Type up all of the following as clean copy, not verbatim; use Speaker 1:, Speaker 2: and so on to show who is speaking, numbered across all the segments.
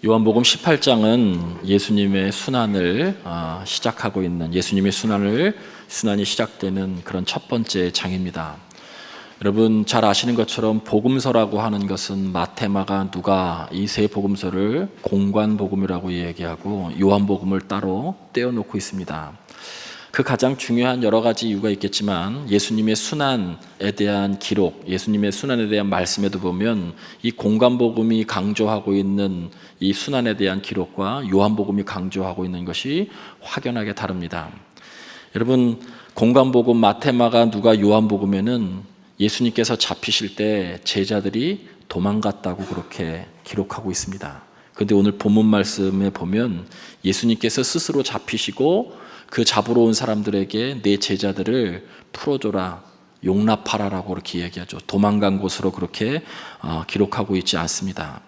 Speaker 1: 요한복음 18장은 예수님의 순환을 시작하고 있는 예수님의 순환이 시작되는 그런 첫 번째 장입니다. 여러분 잘 아시는 것처럼 복음서라고 하는 것은 마태, 마가, 누가 이 세 복음서를 공관복음이라고 얘기하고 요한복음을 따로 떼어놓고 있습니다. 그 가장 중요한 여러 가지 이유가 있겠지만 예수님의 순환에 대한 기록, 예수님의 순환에 대한 말씀에도 보면 이 공관복음이 강조하고 있는 이 순환에 대한 기록과 요한복음이 강조하고 있는 것이 확연하게 다릅니다. 여러분 공관복음 마태, 마가, 누가, 요한복음에는 예수님께서 잡히실 때 제자들이 도망갔다고 그렇게 기록하고 있습니다. 그런데 오늘 본문 말씀에 보면 예수님께서 스스로 잡히시고 그 잡으러 온 사람들에게 내 제자들을 풀어줘라, 용납하라라고 그렇게 얘기하죠. 도망간 곳으로 그렇게 기록하고 있지 않습니다.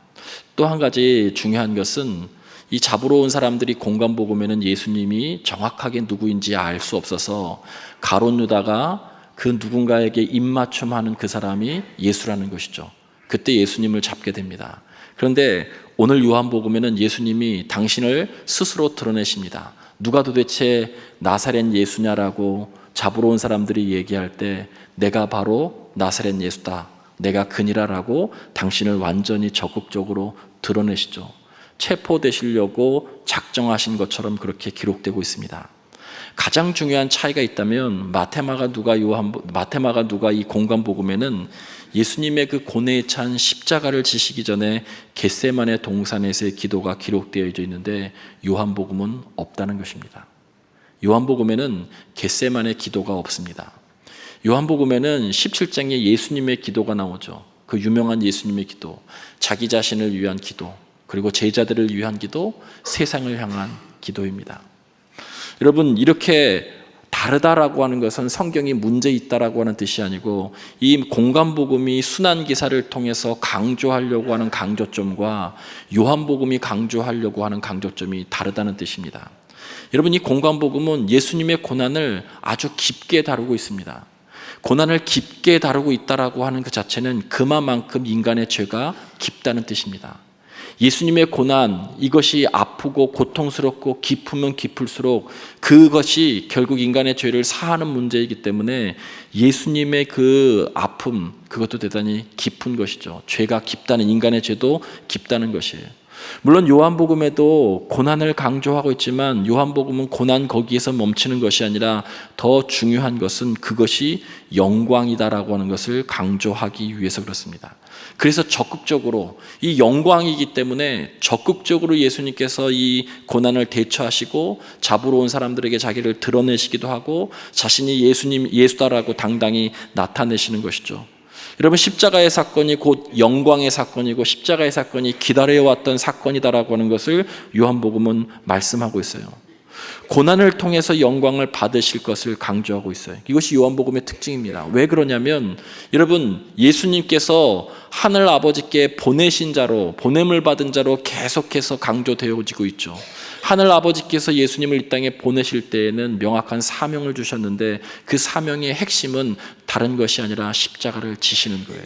Speaker 1: 또 한 가지 중요한 것은 이 잡으러 온 사람들이 공관복음에는 예수님이 정확하게 누구인지 알 수 없어서 가룟 유다가 그 누군가에게 입맞춤하는 그 사람이 예수라는 것이죠. 그때 예수님을 잡게 됩니다. 그런데 오늘 요한복음에는 예수님이 당신을 스스로 드러내십니다. 누가 도대체 나사렛 예수냐라고 잡으러 온 사람들이 얘기할 때 내가 바로 나사렛 예수다, 내가 그니라라고 당신을 완전히 적극적으로 드러내시죠. 체포되시려고 작정하신 것처럼 그렇게 기록되고 있습니다. 가장 중요한 차이가 있다면 마태, 마가, 누가 이 공관복음에는 예수님의 그 고뇌에 찬 십자가를 지시기 전에 겟세마네 동산에서의 기도가 기록되어 있는데 요한복음은 없다는 것입니다. 요한복음에는 겟세마네 기도가 없습니다. 요한복음에는 17장에 예수님의 기도가 나오죠. 그 유명한 예수님의 기도, 자기 자신을 위한 기도, 그리고 제자들을 위한 기도, 세상을 향한 기도입니다. 여러분 이렇게 다르다라고 하는 것은 성경이 문제 있다라고 하는 뜻이 아니고 이 공관복음이 순환기사를 통해서 강조하려고 하는 강조점과 요한복음이 강조하려고 하는 강조점이 다르다는 뜻입니다. 여러분 이 공관복음은 예수님의 고난을 아주 깊게 다루고 있습니다. 고난을 깊게 다루고 있다라고 하는 그 자체는 그만큼 인간의 죄가 깊다는 뜻입니다. 예수님의 고난, 이것이 아프고 고통스럽고 깊으면 깊을수록 그것이 결국 인간의 죄를 사하는 문제이기 때문에 예수님의 그 아픔, 그것도 대단히 깊은 것이죠. 죄가 깊다는, 인간의 죄도 깊다는 것이에요. 물론 요한복음에도 고난을 강조하고 있지만 요한복음은 고난 거기에서 멈추는 것이 아니라 더 중요한 것은 그것이 영광이다라고 하는 것을 강조하기 위해서 그렇습니다. 그래서 적극적으로 이 영광이기 때문에 적극적으로 예수님께서 이 고난을 대처하시고 잡으러 온 사람들에게 자기를 드러내시기도 하고 자신이 예수다라고 당당히 나타내시는 것이죠. 여러분 십자가의 사건이 곧 영광의 사건이고 십자가의 사건이 기다려왔던 사건이다라고 하는 것을 요한복음은 말씀하고 있어요. 고난을 통해서 영광을 받으실 것을 강조하고 있어요. 이것이 요한복음의 특징입니다. 왜 그러냐면 여러분 예수님께서 하늘 아버지께 보내신 자로, 보냄을 받은 자로 계속해서 강조되어지고 있죠. 하늘 아버지께서 예수님을 이 땅에 보내실 때에는 명확한 사명을 주셨는데 그 사명의 핵심은 다른 것이 아니라 십자가를 지시는 거예요.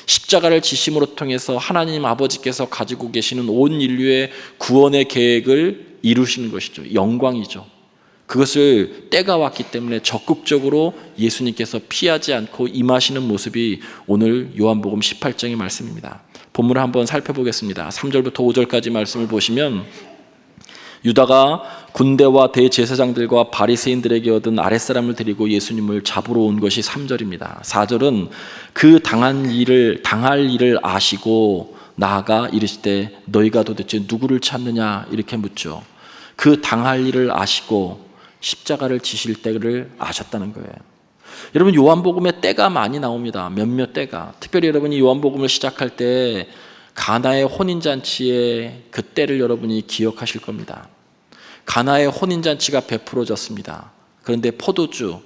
Speaker 1: 십자가를 지심으로 통해서 하나님 아버지께서 가지고 계시는 온 인류의 구원의 계획을 이루시는 것이죠. 영광이죠. 그것을 때가 왔기 때문에 적극적으로 예수님께서 피하지 않고 임하시는 모습이 오늘 요한복음 18장의 말씀입니다. 본문을 한번 살펴보겠습니다. 3절부터 5절까지 말씀을 보시면 유다가 군대와 대제사장들과 바리새인들에게 얻은 아랫사람을 데리고 예수님을 잡으러 온 것이 3절입니다. 4절은 그 당할 일을 아시고 나아가 이르시되 너희가 도대체 누구를 찾느냐 이렇게 묻죠. 그 당할 일을 아시고 십자가를 지실 때를 아셨다는 거예요. 여러분 요한복음에 때가 많이 나옵니다. 몇몇 때가. 특별히 여러분이 요한복음을 시작할 때 가나의 혼인잔치의 그 때를 여러분이 기억하실 겁니다. 가나의 혼인잔치가 베풀어졌습니다. 그런데 포도주,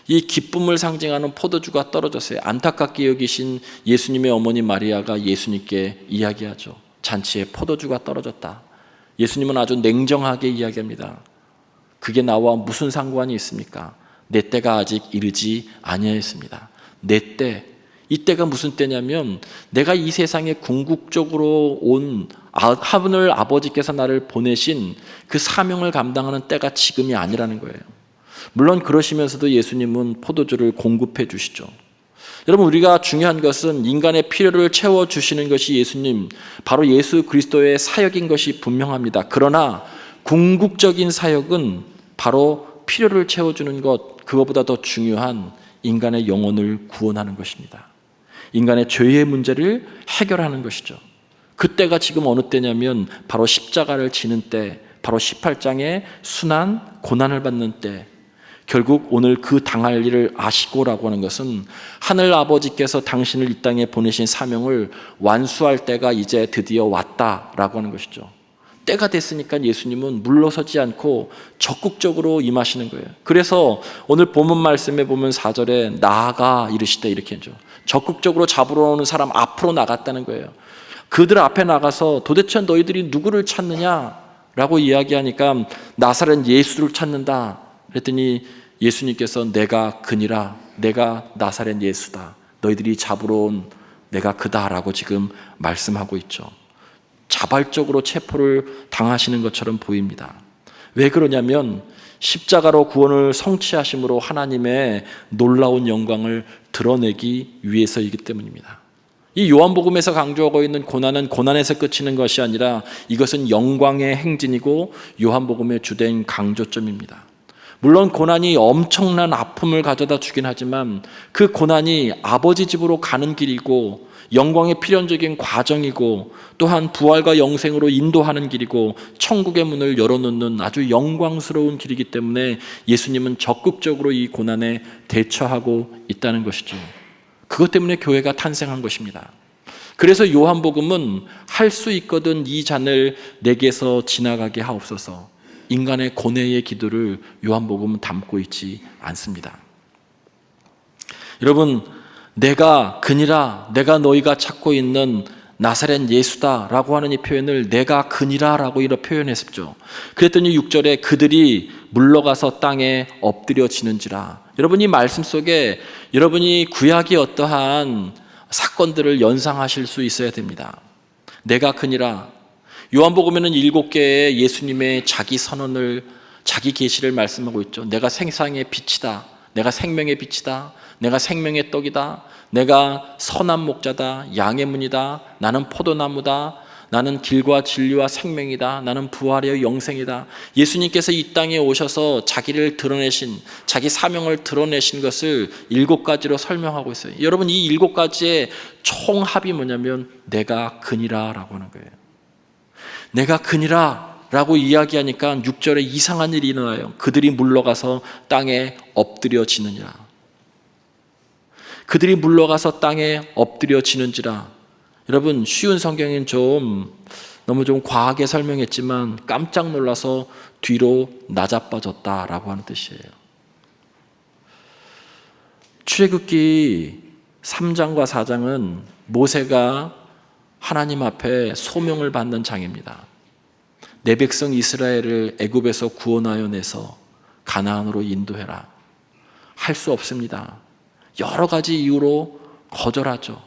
Speaker 1: 이 기쁨을 상징하는 포도주가 떨어졌어요. 안타깝게 여기신 예수님의 어머니 마리아가 예수님께 이야기하죠. 잔치에 포도주가 떨어졌다. 예수님은 아주 냉정하게 이야기합니다. 그게 나와 무슨 상관이 있습니까? 내 때가 아직 이르지 아니하였습니다. 내 때, 이 때가 무슨 때냐면 내가 이 세상에 궁극적으로 온 하늘 아버지께서 나를 보내신 그 사명을 감당하는 때가 지금이 아니라는 거예요. 물론 그러시면서도 예수님은 포도주를 공급해 주시죠. 여러분, 우리가 중요한 것은 인간의 필요를 채워주시는 것이 예수님, 바로 예수 그리스도의 사역인 것이 분명합니다. 그러나 궁극적인 사역은 바로 필요를 채워주는 것, 그것보다 더 중요한 인간의 영혼을 구원하는 것입니다. 인간의 죄의 문제를 해결하는 것이죠. 그때가 지금 어느 때냐면 바로 십자가를 지는 때, 바로 18장의 순환, 고난을 받는 때, 결국 오늘 그 당할 일을 아시고라고 하는 것은 하늘 아버지께서 당신을 이 땅에 보내신 사명을 완수할 때가 이제 드디어 왔다라고 하는 것이죠. 때가 됐으니까 예수님은 물러서지 않고 적극적으로 임하시는 거예요. 그래서 오늘 본문 말씀에 보면 4절에 나아가 이르시되 이렇게 하죠. 적극적으로 잡으러 오는 사람 앞으로 나갔다는 거예요. 그들 앞에 나가서 도대체 너희들이 누구를 찾느냐라고 이야기하니까 나사렛 예수를 찾는다. 그랬더니 예수님께서 내가 그니라, 내가 나사렛 예수다, 너희들이 잡으러 온 내가 그다라고 지금 말씀하고 있죠. 자발적으로 체포를 당하시는 것처럼 보입니다. 왜 그러냐면 십자가로 구원을 성취하심으로 하나님의 놀라운 영광을 드러내기 위해서이기 때문입니다. 이 요한복음에서 강조하고 있는 고난은 고난에서 그치는 것이 아니라 이것은 영광의 행진이고 요한복음의 주된 강조점입니다. 물론 고난이 엄청난 아픔을 가져다 주긴 하지만 그 고난이 아버지 집으로 가는 길이고 영광의 필연적인 과정이고 또한 부활과 영생으로 인도하는 길이고 천국의 문을 열어놓는 아주 영광스러운 길이기 때문에 예수님은 적극적으로 이 고난에 대처하고 있다는 것이죠. 그것 때문에 교회가 탄생한 것입니다. 그래서 요한복음은 할 수 있거든 이 잔을 내게서 지나가게 하옵소서, 인간의 고뇌의 기도를 요한복음은 담고 있지 않습니다. 여러분, 내가 그니라, 내가 너희가 찾고 있는 나사렛 예수다라고 하는 이 표현을 내가 그니라라고 이렇게 표현했었죠. 그랬더니 6절에 그들이 물러가서 땅에 엎드려지는지라. 여러분, 이 말씀 속에 여러분이 구약의 어떠한 사건들을 연상하실 수 있어야 됩니다. 내가 그니라. 요한복음에는 7개의 예수님의 자기 선언을, 자기 계시를 말씀하고 있죠. 내가 세상의 빛이다, 내가 생명의 빛이다, 내가 생명의 떡이다, 내가 선한 목자다, 양의 문이다, 나는 포도나무다, 나는 길과 진리와 생명이다, 나는 부활의 영생이다. 예수님께서 이 땅에 오셔서 자기를 드러내신, 자기 사명을 드러내신 것을 7가지로 설명하고 있어요. 여러분, 이 7가지의 총합이 뭐냐면 내가 그니라 라고 하는 거예요. 내가 그니라 라고 이야기하니까 6절에 이상한 일이 일어나요. 그들이 물러가서 땅에 엎드려지느니라. 그들이 물러가서 땅에 엎드려지는지라. 여러분, 쉬운 성경은 너무 좀 과하게 설명했지만 깜짝 놀라서 뒤로 나자빠졌다라고 하는 뜻이에요. 출애굽기 3장과 4장은 모세가 하나님 앞에 소명을 받는 장입니다. 내 백성 이스라엘을 애굽에서 구원하여 내서 가나안으로 인도해라. 할 수 없습니다. 여러 가지 이유로 거절하죠.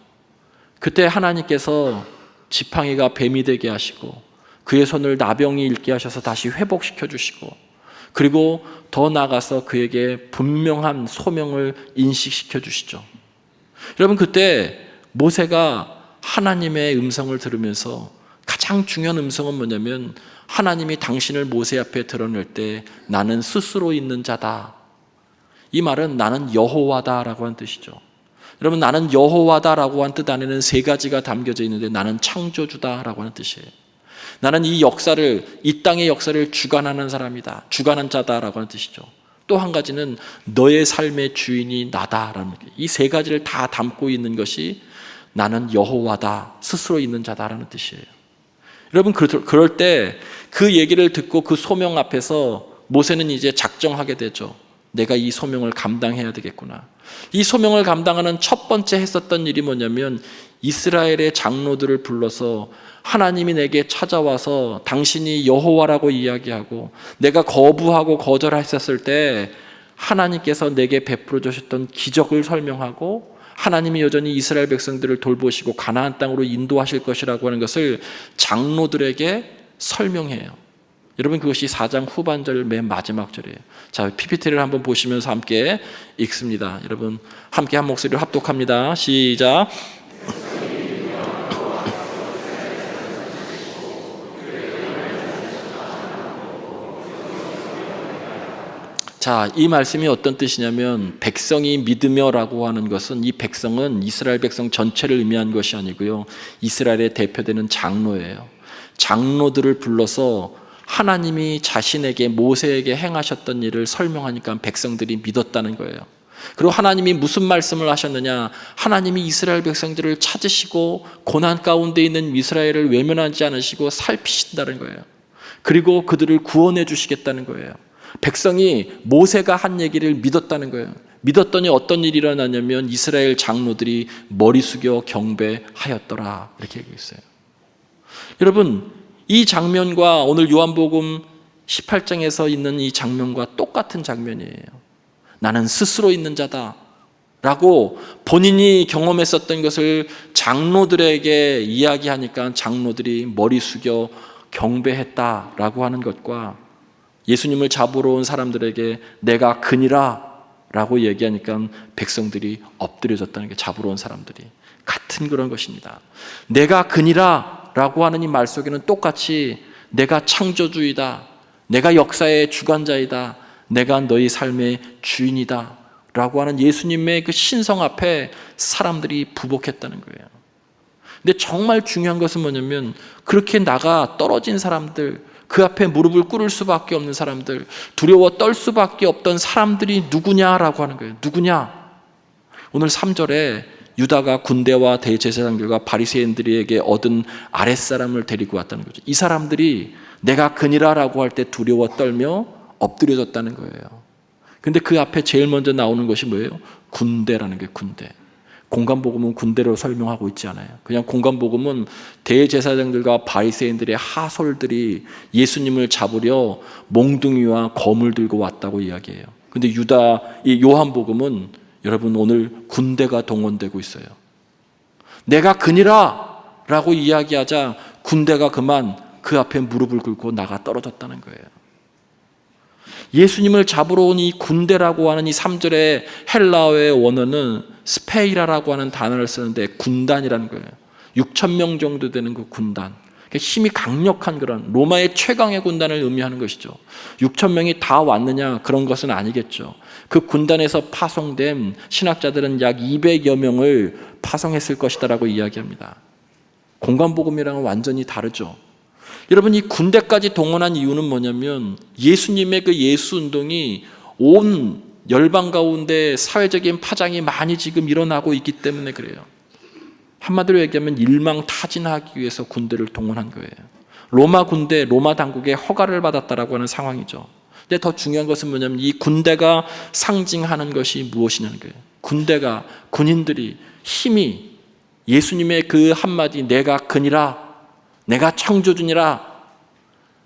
Speaker 1: 그때 하나님께서 지팡이가 뱀이 되게 하시고 그의 손을 나병이 읽게 하셔서 다시 회복시켜 주시고, 그리고 더 나아가서 그에게 분명한 소명을 인식시켜 주시죠. 여러분, 그때 모세가 하나님의 음성을 들으면서 가장 중요한 음성은 뭐냐면 하나님이 당신을 모세 앞에 드러낼 때 나는 스스로 있는 자다. 이 말은 나는 여호와다라고 하는 뜻이죠. 여러분, 나는 여호와다라고 한 뜻 안에는 3가지가 담겨져 있는데 나는 창조주다라고 하는 뜻이에요. 나는 이 역사를, 이 땅의 역사를 주관하는 사람이다, 주관한 자다라고 하는 뜻이죠. 또 한 가지는 너의 삶의 주인이 나다라는, 이 3가지를 다 담고 있는 것이 나는 여호와다, 스스로 있는 자다라는 뜻이에요. 여러분, 그럴 때 그 얘기를 듣고 그 소명 앞에서 모세는 이제 작정하게 되죠. 내가 이 소명을 감당해야 되겠구나. 이 소명을 감당하는 첫 번째 했었던 일이 뭐냐면 이스라엘의 장로들을 불러서 하나님이 내게 찾아와서 당신이 여호와라고 이야기하고 내가 거부하고 거절했었을 때 하나님께서 내게 베풀어 주셨던 기적을 설명하고 하나님이 여전히 이스라엘 백성들을 돌보시고 가나안 땅으로 인도하실 것이라고 하는 것을 장로들에게 설명해요. 여러분, 그것이 4장 후반절 맨 마지막 절이에요. 자, PPT를 한번 보시면서 함께 읽습니다. 여러분, 함께 한 목소리로 합독합니다. 시작. 자, 이 말씀이 어떤 뜻이냐면, 백성이 믿으며라고 하는 것은, 이 백성은 이스라엘 백성 전체를 의미한 것이 아니고요, 이스라엘의 대표되는 장로예요. 장로들을 불러서 하나님이 자신에게, 모세에게 행하셨던 일을 설명하니까 백성들이 믿었다는 거예요. 그리고 하나님이 무슨 말씀을 하셨느냐? 하나님이 이스라엘 백성들을 찾으시고 고난 가운데 있는 이스라엘을 외면하지 않으시고 살피신다는 거예요. 그리고 그들을 구원해 주시겠다는 거예요. 백성이 모세가 한 얘기를 믿었다는 거예요. 믿었더니 어떤 일이 일어나냐면 이스라엘 장로들이 머리 숙여 경배하였더라, 이렇게 얘기했어요. 여러분, 이 장면과 오늘 요한복음 18장에서 있는 이 장면과 똑같은 장면이에요. 나는 스스로 있는 자다 라고 본인이 경험했었던 것을 장로들에게 이야기하니까 장로들이 머리 숙여 경배했다라고 하는 것과, 예수님을 잡으러 온 사람들에게 내가 그니라 라고 얘기하니까 백성들이 엎드려졌다는 게, 잡으러 온 사람들이 같은 그런 것입니다. 내가 그니라 라고 하는 이 말 속에는 똑같이 내가 창조주이다, 내가 역사의 주관자이다, 내가 너희 삶의 주인이다 라고 하는 예수님의 그 신성 앞에 사람들이 부복했다는 거예요. 근데 정말 중요한 것은 뭐냐면, 그렇게 나가 떨어진 사람들, 그 앞에 무릎을 꿇을 수밖에 없는 사람들, 두려워 떨 수밖에 없던 사람들이 누구냐라고 하는 거예요. 누구냐? 오늘 3절에 유다가 군대와 대제사장들과 바리새인들에게 얻은 아랫사람을 데리고 왔다는 거죠. 이 사람들이 내가 그니라라고 할 때 두려워 떨며 엎드려졌다는 거예요. 근데 그 앞에 제일 먼저 나오는 것이 뭐예요? 군대라는 게, 군대. 공간복음은 군대로 설명하고 있지 않아요. 그냥 공간복음은 대제사장들과 바리새인들의 하솔들이 예수님을 잡으려 몽둥이와 검을 들고 왔다고 이야기해요. 근데 이 요한복음은 여러분, 오늘 군대가 동원되고 있어요. 내가 그니라 라고 이야기하자 군대가 그만 그 앞에 무릎을 꿇고 나가 떨어졌다는 거예요. 예수님을 잡으러 온 이 군대라고 하는 이 3절의 헬라어의 원어는 스페이라라고 하는 단어를 쓰는데 군단이라는 거예요. 6천 명 정도 되는 그 군단, 힘이 강력한 그런 로마의 최강의 군단을 의미하는 것이죠. 6천 명이 다 왔느냐? 그런 것은 아니겠죠. 그 군단에서 파송된 신학자들은 약 200여 명을 파송했을 것이다라고 이야기합니다. 공간복음이랑은 완전히 다르죠. 여러분, 이 군대까지 동원한 이유는 뭐냐면, 예수님의 그 예수운동이 온 열방 가운데 사회적인 파장이 많이 지금 일어나고 있기 때문에 그래요. 한마디로 얘기하면 일망타진하기 위해서 군대를 동원한 거예요. 로마 군대, 로마 당국의 허가를 받았다라고 하는 상황이죠. 근데 더 중요한 것은 뭐냐면, 이 군대가 상징하는 것이 무엇이냐는 거예요. 군대가, 군인들이 힘이 예수님의 그 한마디 내가 그니라, 내가 창조주니라,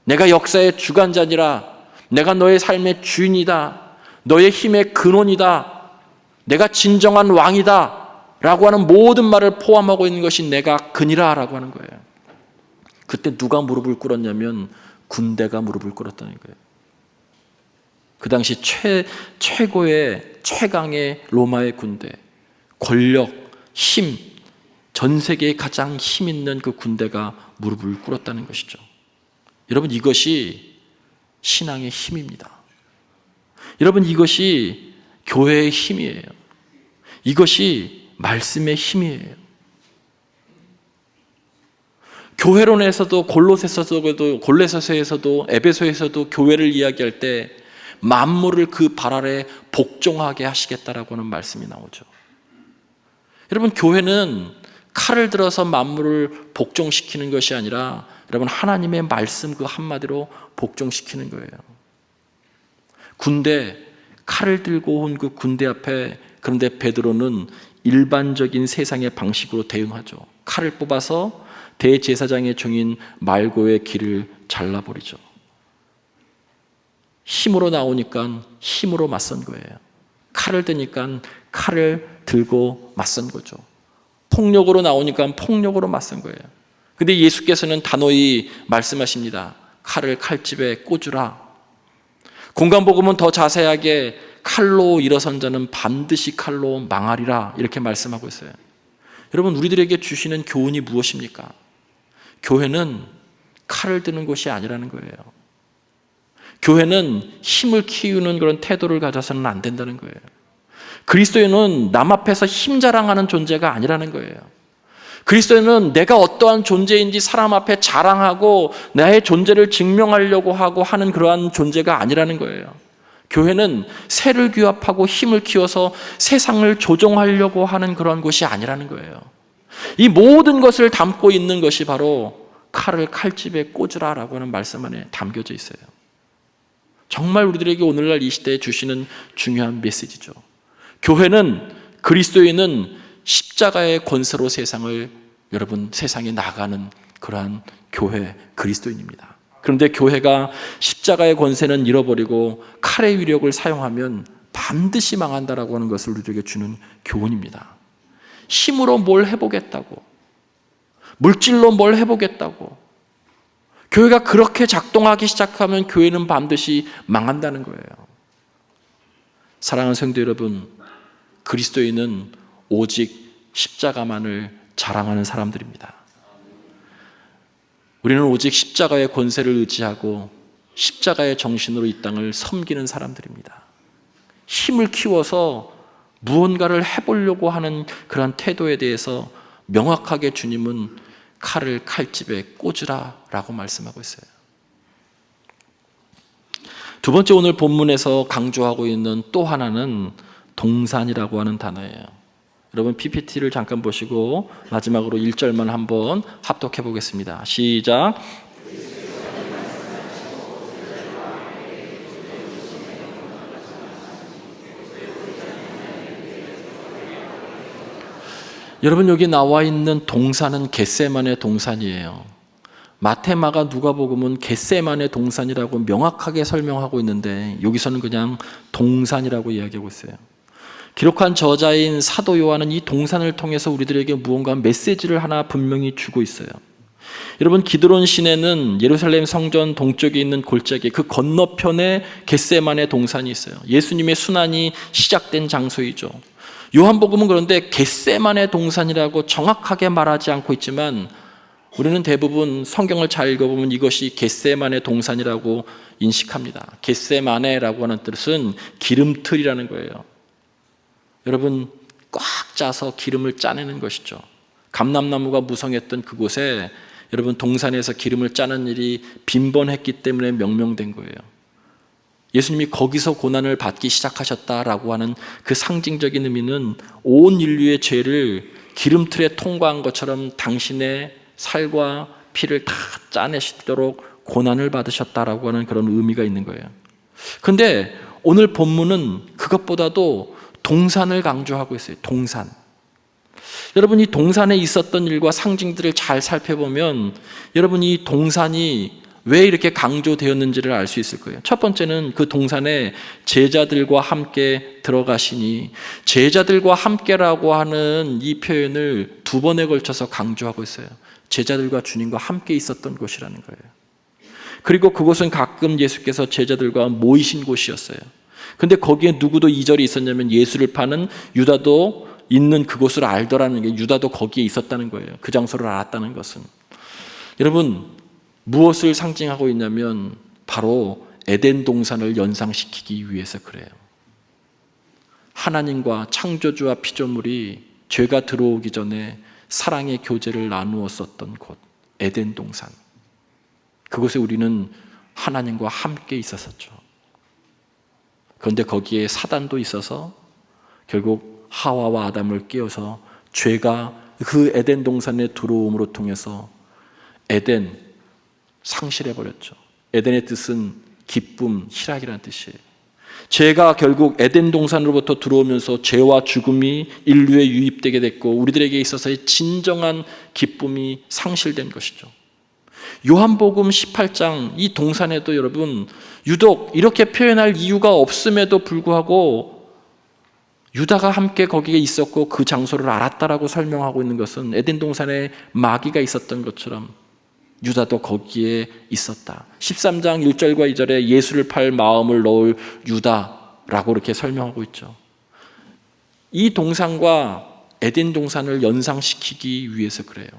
Speaker 1: 내가 역사의 주관자니라, 내가 너의 삶의 주인이다, 너의 힘의 근원이다, 내가 진정한 왕이다 라고 하는 모든 말을 포함하고 있는 것이 내가 그니라 라고 하는 거예요. 그때 누가 무릎을 꿇었냐면 군대가 무릎을 꿇었다는 거예요. 그 당시 최고의 최강의 로마의 군대, 권력, 힘, 전 세계에 가장 힘 있는 그 군대가 무릎을 꿇었다는 것이죠. 여러분, 이것이 신앙의 힘입니다. 여러분, 이것이 교회의 힘이에요. 이것이 말씀의 힘이에요. 교회론에서도 골로새서에서도 에베소에서도 교회를 이야기할 때 만물을 그 발 아래 복종하게 하시겠다라고 하는 말씀이 나오죠. 여러분, 교회는 칼을 들어서 만물을 복종시키는 것이 아니라 여러분, 하나님의 말씀 그 한마디로 복종시키는 거예요. 군대, 칼을 들고 온 그 군대 앞에, 그런데 베드로는 일반적인 세상의 방식으로 대응하죠. 칼을 뽑아서 대제사장의 종인 말고의 길을 잘라버리죠. 힘으로 나오니까 힘으로 맞선 거예요. 칼을 드니까 칼을 들고 맞선 거죠. 폭력으로 나오니까 폭력으로 맞선 거예요. 근데 예수께서는 단호히 말씀하십니다. 칼을 칼집에 꽂으라. 공간복음은 더 자세하게 칼로 일어선 자는 반드시 칼로 망하리라 이렇게 말씀하고 있어요. 여러분, 우리들에게 주시는 교훈이 무엇입니까? 교회는 칼을 드는 곳이 아니라는 거예요. 교회는 힘을 키우는 그런 태도를 가져서는 안 된다는 거예요. 그리스도인은 남 앞에서 힘 자랑하는 존재가 아니라는 거예요. 그리스도인은 내가 어떠한 존재인지 사람 앞에 자랑하고 나의 존재를 증명하려고 하고 하는 그러한 존재가 아니라는 거예요. 교회는 세를 규합하고 힘을 키워서 세상을 조종하려고 하는 그런 곳이 아니라는 거예요. 이 모든 것을 담고 있는 것이 바로 칼을 칼집에 꽂으라라고 하는 말씀 안에 담겨져 있어요. 정말 우리들에게 오늘날 이 시대에 주시는 중요한 메시지죠. 교회는, 그리스도인은 십자가의 권세로 세상에 나가는 그러한 교회, 그리스도인입니다. 그런데 교회가 십자가의 권세는 잃어버리고 칼의 위력을 사용하면 반드시 망한다라고 하는 것을 우리에게 주는 교훈입니다. 힘으로 뭘 해보겠다고, 물질로 뭘 해보겠다고, 교회가 그렇게 작동하기 시작하면 교회는 반드시 망한다는 거예요. 사랑하는 성도 여러분, 그리스도인은 오직 십자가만을 자랑하는 사람들입니다. 우리는 오직 십자가의 권세를 의지하고 십자가의 정신으로 이 땅을 섬기는 사람들입니다. 힘을 키워서 무언가를 해보려고 하는 그런 태도에 대해서 명확하게 주님은 칼을 칼집에 꽂으라 라고 말씀하고 있어요. 두 번째, 오늘 본문에서 강조하고 있는 또 하나는 동산이라고 하는 단어예요. 여러분 PPT를 잠깐 보시고 마지막으로 1절만 한번 합독해 보겠습니다. 시작. 여러분, 여기 나와 있는 동산은 겟세마네 동산이에요. 마태, 마가, 누가복음은 겟세마네 동산이라고 명확하게 설명하고 있는데 여기서는 그냥 동산이라고 이야기하고 있어요. 기록한 저자인 사도 요한은 이 동산을 통해서 우리들에게 무언가 메시지를 하나 분명히 주고 있어요. 여러분, 기드론 시내는 예루살렘 성전 동쪽에 있는 골짜기 그 건너편에 겟세마네 동산이 있어요. 예수님의 순환이 시작된 장소이죠. 요한복음은 그런데 겟세마네 동산이라고 정확하게 말하지 않고 있지만 우리는 대부분 성경을 잘 읽어보면 이것이 겟세마네 동산이라고 인식합니다. 겟세마네라고 하는 뜻은 기름틀이라는 거예요. 여러분, 꽉 짜서 기름을 짜내는 것이죠. 감람나무가 무성했던 그곳에 여러분 동산에서 기름을 짜는 일이 빈번했기 때문에 명명된 거예요. 예수님이 거기서 고난을 받기 시작하셨다라고 하는 그 상징적인 의미는 온 인류의 죄를 기름틀에 통과한 것처럼 당신의 살과 피를 다 짜내시도록 고난을 받으셨다라고 하는 그런 의미가 있는 거예요. 그런데 오늘 본문은 그것보다도 동산을 강조하고 있어요. 동산. 여러분, 이 동산에 있었던 일과 상징들을 잘 살펴보면 여러분 이 동산이 왜 이렇게 강조되었는지를 알 수 있을 거예요. 첫 번째는 그 동산에 제자들과 함께 들어가시니, 제자들과 함께라고 하는 이 표현을 두 번에 걸쳐서 강조하고 있어요. 제자들과 주님과 함께 있었던 곳이라는 거예요. 그리고 그곳은 가끔 예수께서 제자들과 모이신 곳이었어요. 근데 거기에 누구도 이절이 있었냐면 예수를 파는 유다도 있는 그곳을 알더라는 게, 유다도 거기에 있었다는 거예요. 그 장소를 알았다는 것은. 여러분, 무엇을 상징하고 있냐면 바로 에덴 동산을 연상시키기 위해서 그래요. 하나님과 창조주와 피조물이 죄가 들어오기 전에 사랑의 교제를 나누었었던 곳, 에덴 동산. 그곳에 우리는 하나님과 함께 있었었죠. 그런데 거기에 사단도 있어서 결국 하와와 아담을 깨워서 죄가 그 에덴 동산에 들어옴으로 통해서 에덴 상실해버렸죠. 에덴의 뜻은 기쁨, 희락이라는 뜻이에요. 죄가 결국 에덴 동산으로부터 들어오면서 죄와 죽음이 인류에 유입되게 됐고 우리들에게 있어서의 진정한 기쁨이 상실된 것이죠. 요한복음 18장 이 동산에도 여러분 유독 이렇게 표현할 이유가 없음에도 불구하고 유다가 함께 거기에 있었고 그 장소를 알았다라고 설명하고 있는 것은 에덴 동산에 마귀가 있었던 것처럼 유다도 거기에 있었다. 13장 1절과 2절에 예수를 팔 마음을 넣을 유다라고 이렇게 설명하고 있죠. 이 동산과 에덴 동산을 연상시키기 위해서 그래요.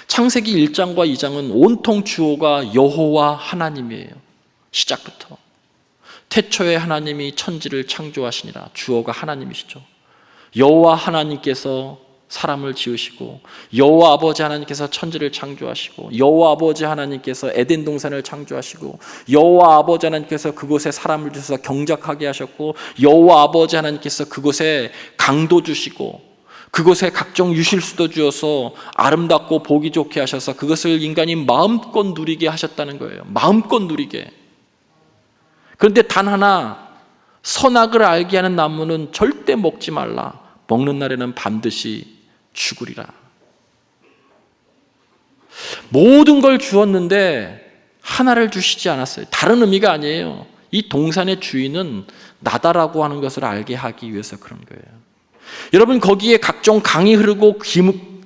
Speaker 1: 창세기 1장과 2장은 온통 주어가 여호와 하나님이에요. 시작부터. 태초에 하나님이 천지를 창조하시니라. 주어가 하나님이시죠. 여호와 하나님께서 사람을 지으시고 여호와 아버지 하나님께서 천지를 창조하시고 여호와 아버지 하나님께서 에덴 동산을 창조하시고 여호와 아버지 하나님께서 그곳에 사람을 주셔서 경작하게 하셨고 여호와 아버지 하나님께서 그곳에 강도 주시고 그곳에 각종 유실수도 주어서 아름답고 보기 좋게 하셔서 그것을 인간이 마음껏 누리게 하셨다는 거예요. 마음껏 누리게. 그런데 단 하나, 선악을 알게 하는 나무는 절대 먹지 말라. 먹는 날에는 반드시 죽으리라. 모든 걸 주었는데 하나를 주시지 않았어요. 다른 의미가 아니에요. 이 동산의 주인은 나다라고 하는 것을 알게 하기 위해서 그런 거예요. 여러분, 거기에 각종 강이 흐르고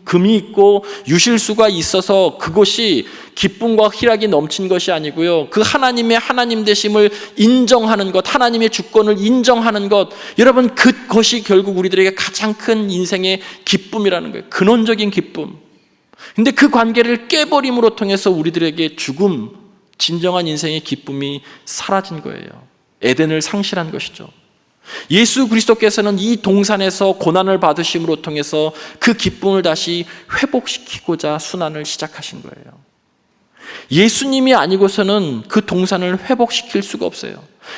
Speaker 1: 금이 있고 유실수가 있어서 그곳이 기쁨과 희락이 넘친 것이 아니고요, 그 하나님의 하나님 되심을 인정하는 것, 하나님의 주권을 인정하는 것, 여러분, 그것이 결국 우리들에게 가장 큰 인생의 기쁨이라는 거예요. 근원적인 기쁨. 근데 그 관계를 깨버림으로 통해서 우리들에게 죽음, 진정한 인생의 기쁨이 사라진 거예요. 에덴을 상실한 것이죠. 예수 그리스도께서는 이 동산에서 고난을 받으심으로 통해서 그 기쁨을 다시 회복시키고자 순환을 시작하신 거예요. 예수님이 아니고서는 그 동산을 회복시킬 수가 없어요.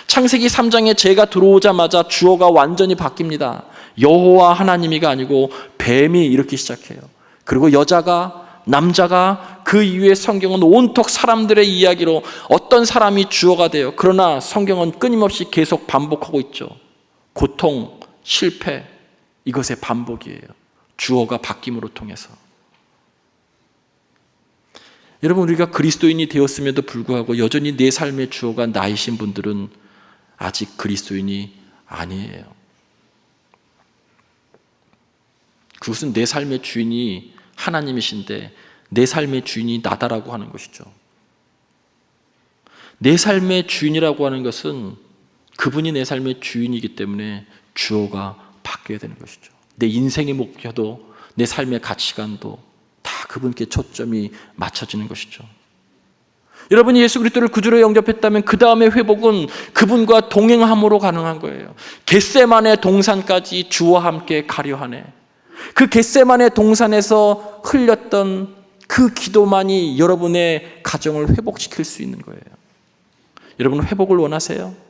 Speaker 1: 창세기 3장에 죄가 들어오자마자 주어가 완전히 바뀝니다. 여호와 하나님이가 아니고 뱀이 이렇게 시작해요. 그리고 여자가, 남자가, 그 이후에 성경은 온통 사람들의 이야기로 어떤 사람이 주어가 돼요. 그러나 성경은 끊임없이 계속 반복하고 있죠. 고통, 실패, 이것의 반복이에요. 주어가 바뀜으로 통해서. 여러분, 우리가 그리스도인이 되었음에도 불구하고 여전히 내 삶의 주어가 나이신 분들은 아직 그리스도인이 아니에요. 그것은 내 삶의 주인이 하나님이신데 내 삶의 주인이 나다라고 하는 것이죠. 내 삶의 주인이라고 하는 것은 그분이 내 삶의 주인이기 때문에 주어가 바뀌어야 되는 것이죠. 내 인생의 목표도 내 삶의 가치관도 다 그분께 초점이 맞춰지는 것이죠. 여러분이 예수 그리스도를 구주로 영접했다면 그 다음의 회복은 그분과 동행함으로 가능한 거예요. 겟세마네 동산까지 주와 함께 가려 하네. 그 겟세마네 동산에서 흘렸던 그 기도만이 여러분의 가정을 회복시킬 수 있는 거예요. 여러분, 회복을 원하세요?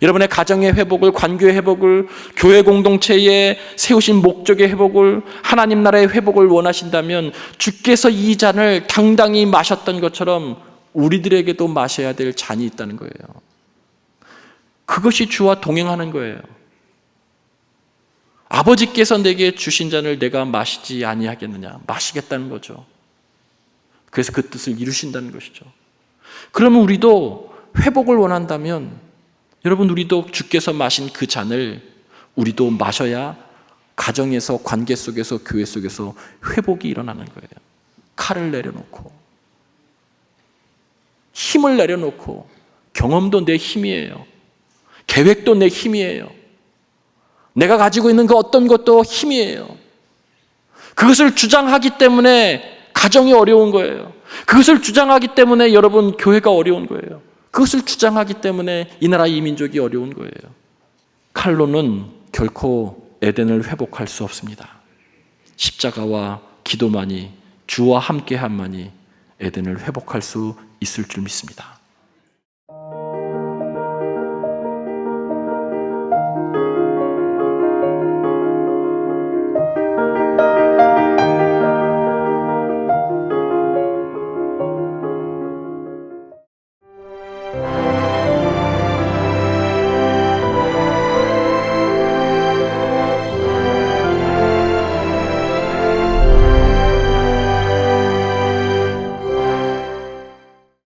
Speaker 1: 여러분의 가정의 회복을, 관계의 회복을, 교회 공동체에 세우신 목적의 회복을, 하나님 나라의 회복을 원하신다면 주께서 이 잔을 당당히 마셨던 것처럼 우리들에게도 마셔야 될 잔이 있다는 거예요. 그것이 주와 동행하는 거예요. 아버지께서 내게 주신 잔을 내가 마시지 아니하겠느냐? 마시겠다는 거죠. 그래서 그 뜻을 이루신다는 것이죠. 그러면 우리도 회복을 원한다면 여러분, 우리도 주께서 마신 그 잔을 우리도 마셔야 가정에서, 관계 속에서, 교회 속에서 회복이 일어나는 거예요. 칼을 내려놓고, 힘을 내려놓고, 경험도 내 힘이에요. 계획도 내 힘이에요. 내가 가지고 있는 그 어떤 것도 힘이에요. 그것을 주장하기 때문에 가정이 어려운 거예요. 그것을 주장하기 때문에 여러분, 교회가 어려운 거예요. 그것을 주장하기 때문에 이 나라 이 민족이 어려운 거예요. 칼로는 결코 에덴을 회복할 수 없습니다. 십자가와 기도만이, 주와 함께함만이 에덴을 회복할 수 있을 줄 믿습니다.